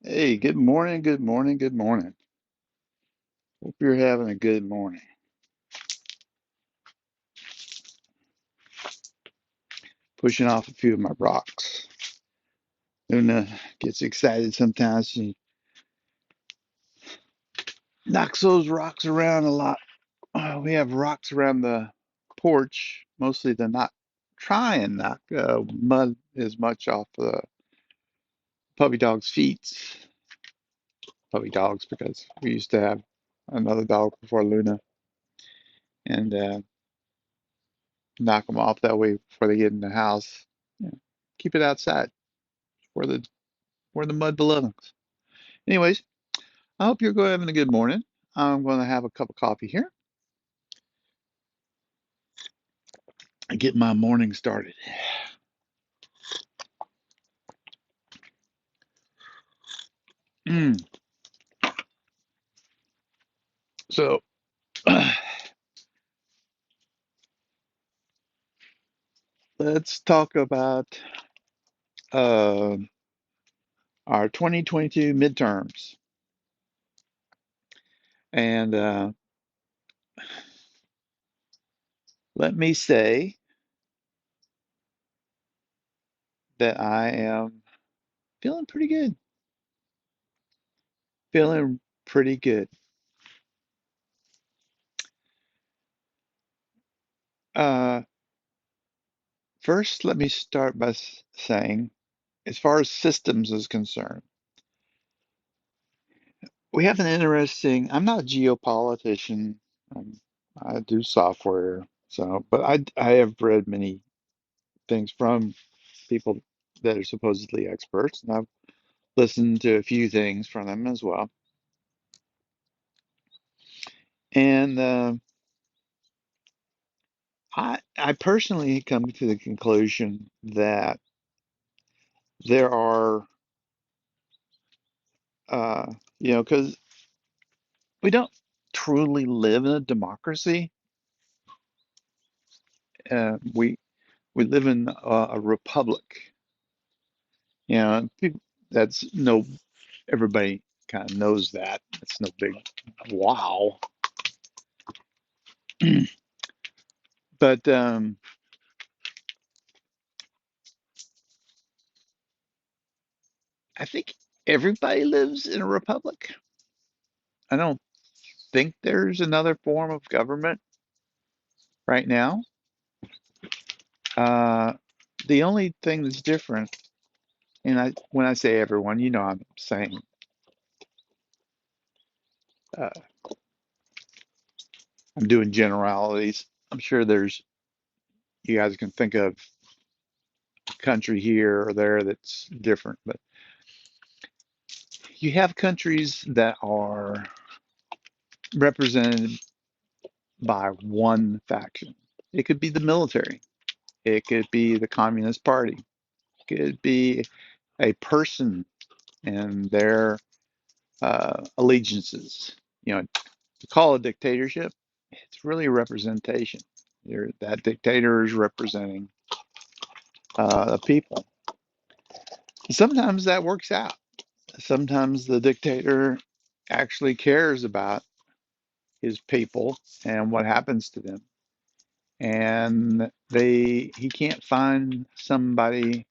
Hey, good morning, good morning, good morning. Hope you're having a good morning. Pushing off a few of my rocks. Luna gets excited sometimes. She knocks those rocks around a lot. We have rocks around the porch, mostly to not try and knock mud as much off the puppy dog's feet. Puppy dogs, because we used to have another dog before Luna, and knock them off that way before they get in the house. Yeah. Keep it outside where the mud belongs. Anyways, I hope you're having a good morning. I'm going to have a cup of coffee here and get my morning started. Mm. So let's talk about uh, our 2022 midterms. And let me say that I am feeling pretty good. Feeling pretty good. Uh, First, let me start by saying, as far as systems is concerned, we have an interesting, I'm not a geopolitician. Um, I do software, so, but I have read many things from people that are supposedly experts, and I've listened to a few things from them as well. And I personally come to the conclusion that there are, uh, because we don't truly live in a democracy. We live in a republic. People, that's no everybody kind of knows that. It's no big wow. But I think everybody lives in a republic. I don't think there's another form of government right now. Uh, the only thing that's different, and when I say everyone, I'm saying uh, I'm doing generalities. I'm sure you guys can think of a country here or there that's different, but you have countries that are represented by one faction. It could be the military. It could be the Communist Party. It could be a person and their allegiances. To call a dictatorship, it's really a representation. That dictator is representing the people. Sometimes that works out. Sometimes the dictator actually cares about his people and what happens to them. And he can't find somebody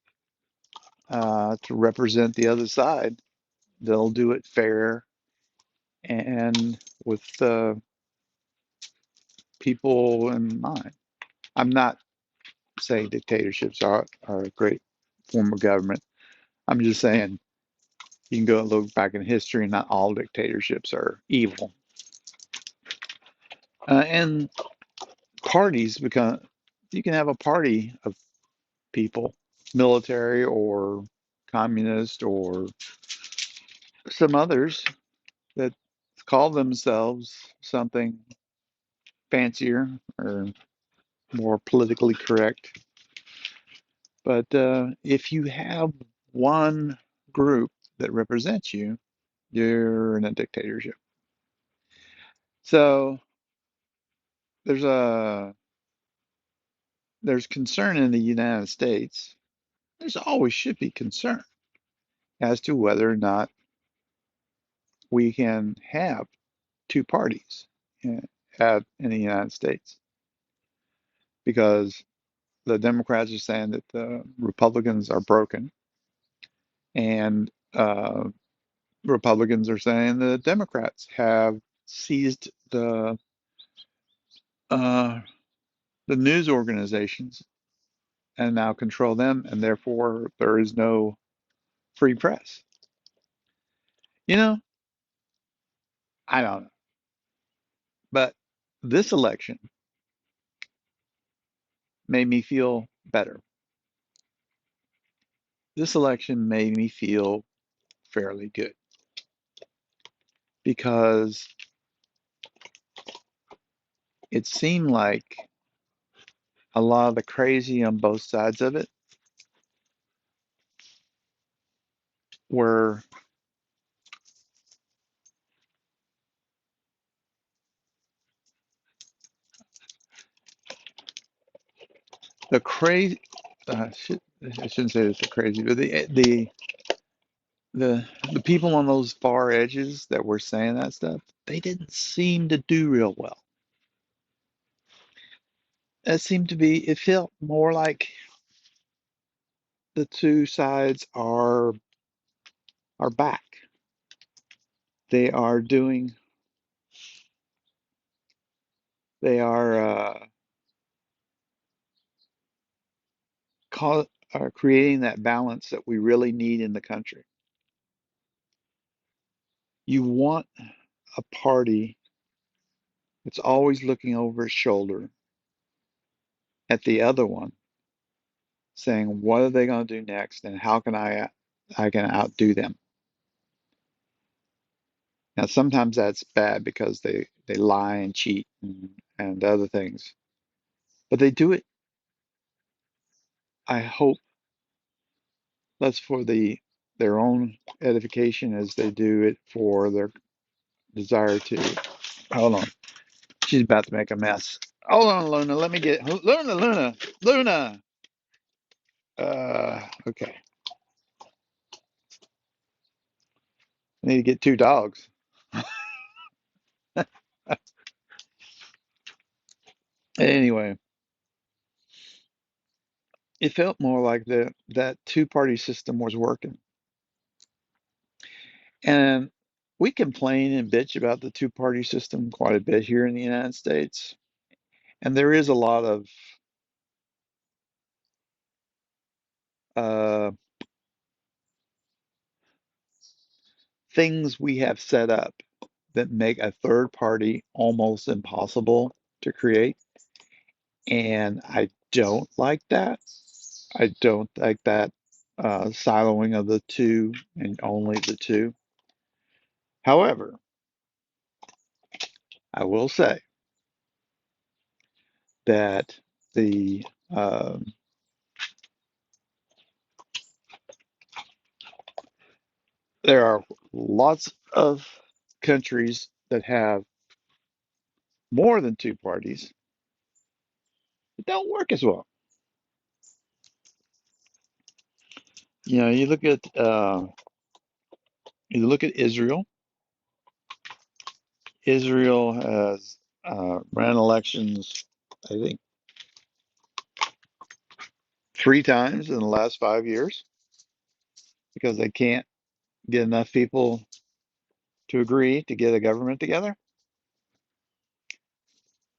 to represent the other side. They'll do it fair and with people in mind. I'm not saying dictatorships are a great form of government. I'm just saying you can go and look back in history, and not all dictatorships are evil. And parties become, you can have a party of people, military or communist or some others that call themselves something fancier or more politically correct. But if you have one group that represents you, you're in a dictatorship. So there's a there's concern in the United States. There's always should be concern as to whether or not we can have two parties in the United States because the Democrats are saying that the Republicans are broken, and Republicans are saying the Democrats have seized uh, the news organizations and now control them, and therefore there is no free press. You know, I don't know, but this election made me feel better. This election made me feel fairly good because it seemed like a lot of the crazy on both sides of it were the crazy. I shouldn't say this the crazy, but the people on those far edges that were saying that stuff, they didn't seem to do real well. It seemed to be. It felt more like the two sides are back. They are doing. They call, are creating that balance that we really need in the country. You want a party that's always looking over its shoulder at the other one, saying, "What are they going to do next, and how can I can outdo them?" Now, sometimes that's bad because they lie and cheat and other things, but they do it. I hope that's for their own edification as they do it for their desire to. Hold on, she's about to make a mess. Hold on, Luna. Let me get Luna. Okay. I need to get two dogs. Anyway, it felt more like that two-party system was working. And we complain and bitch about the two-party system quite a bit here in the United States. And there is a lot of uh, things we have set up that make a third party almost impossible to create. And I don't like that. I don't like that siloing of the two and only the two. However, I will say that the um, there are lots of countries that have more than two parties that don't work as well. You know, you look at Israel. Israel has ran elections, I think, three times in the last 5 years because they can't get enough people to agree to get a government together.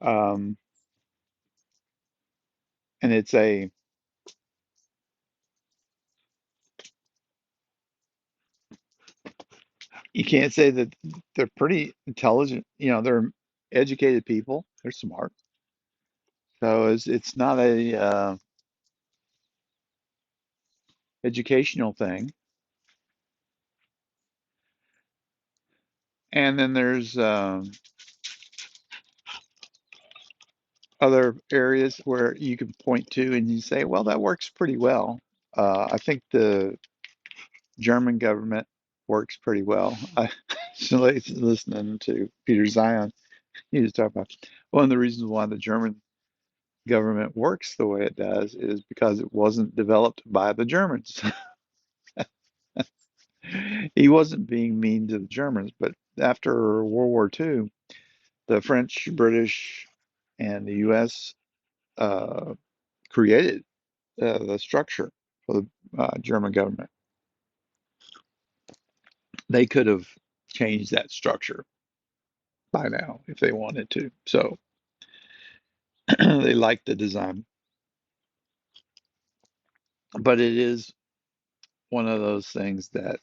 Um, and it's a you can't say that they're pretty intelligent. You know, they're educated people. They're smart. So it's not a educational thing. And then there's other areas where you can point to and you say, well, that works pretty well. I think the German government works pretty well. I listening to Peter Zion. He was talking about one of the reasons why the German government works the way it does is because it wasn't developed by the Germans. He wasn't being mean to the Germans, but after World War II, the French, British, and the U.S. Uh, created the structure for the German government. They could have changed that structure by now if they wanted to. So they liked the design, but it is one of those things that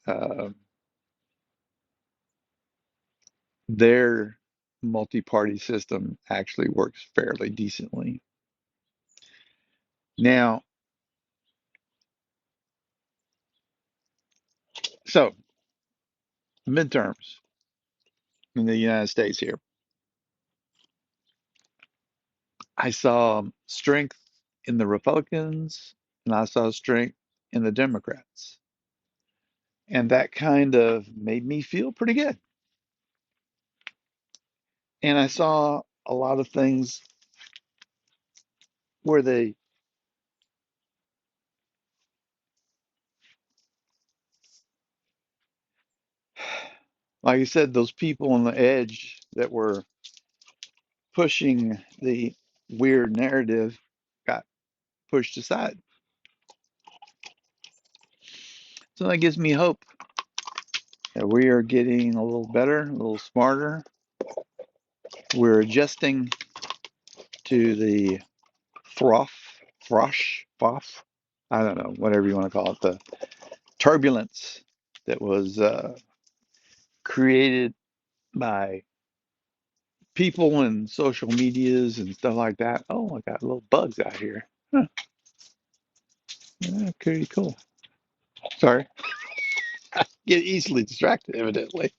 their multi-party system actually works fairly decently. Now, so midterms in the United States here, I saw strength in the Republicans and I saw strength in the Democrats. And that kind of made me feel pretty good. And I saw a lot of things where they, like I said, those people on the edge that were pushing the weird narrative got pushed aside. So that gives me hope that we are getting a little better, a little smarter. We're adjusting to the froth, froth. I don't know, whatever you want to call it, the turbulence that was created by people and social medias and stuff like that. Oh, I got little bugs out here. Huh, yeah, pretty cool. Sorry, get easily distracted, evidently.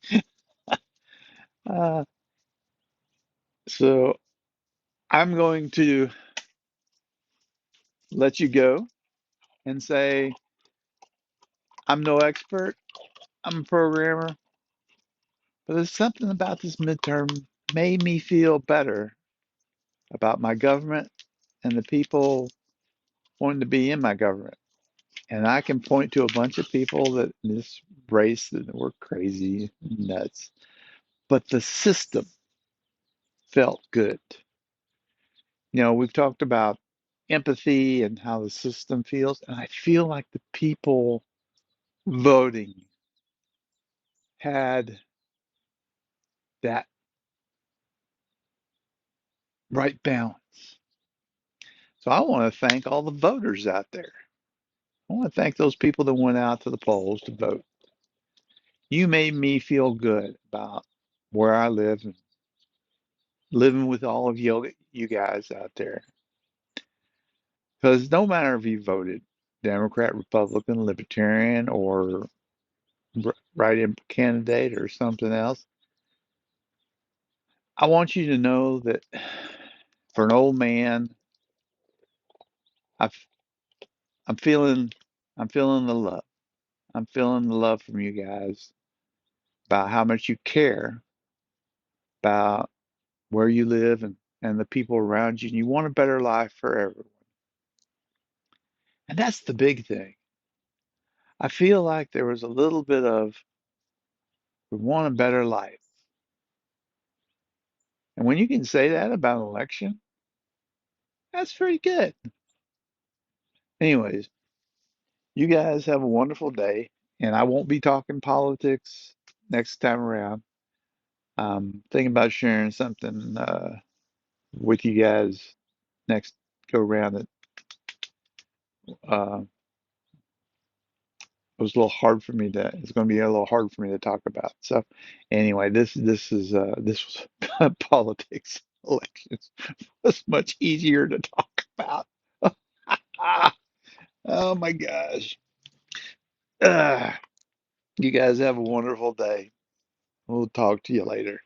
Uh, so I'm going to let you go and say I'm no expert. I'm a programmer, but there's something about this midterm made me feel better about my government and the people wanting to be in my government. And I can point to a bunch of people that in this race that were crazy, nuts, but the system felt good. You know, we've talked about empathy and how the system feels, and I feel like the people voting had that right balance. So I want to thank all the voters out there. I want to thank those people that went out to the polls to vote. You made me feel good about where I live and living with all of you guys out there. Because no matter if you voted Democrat, Republican, Libertarian, or write-in candidate or something else, I want you to know that for an old man, I've, I'm feeling, I'm feeling the love. I'm feeling the love from you guys about how much you care about where you live and the people around you. And you want a better life for everyone. And that's the big thing. I feel like there was a little bit of we want a better life. And when you can say that about an election, that's pretty good. Anyways, you guys have a wonderful day, and I won't be talking politics next time around. Thinking about sharing something with you guys next go around that uh, was a little hard for me to. It's going to be a little hard for me to talk about. So, anyway, this was politics. Elections was much easier to talk about. Oh my gosh. You guys have a wonderful day. We'll talk to you later.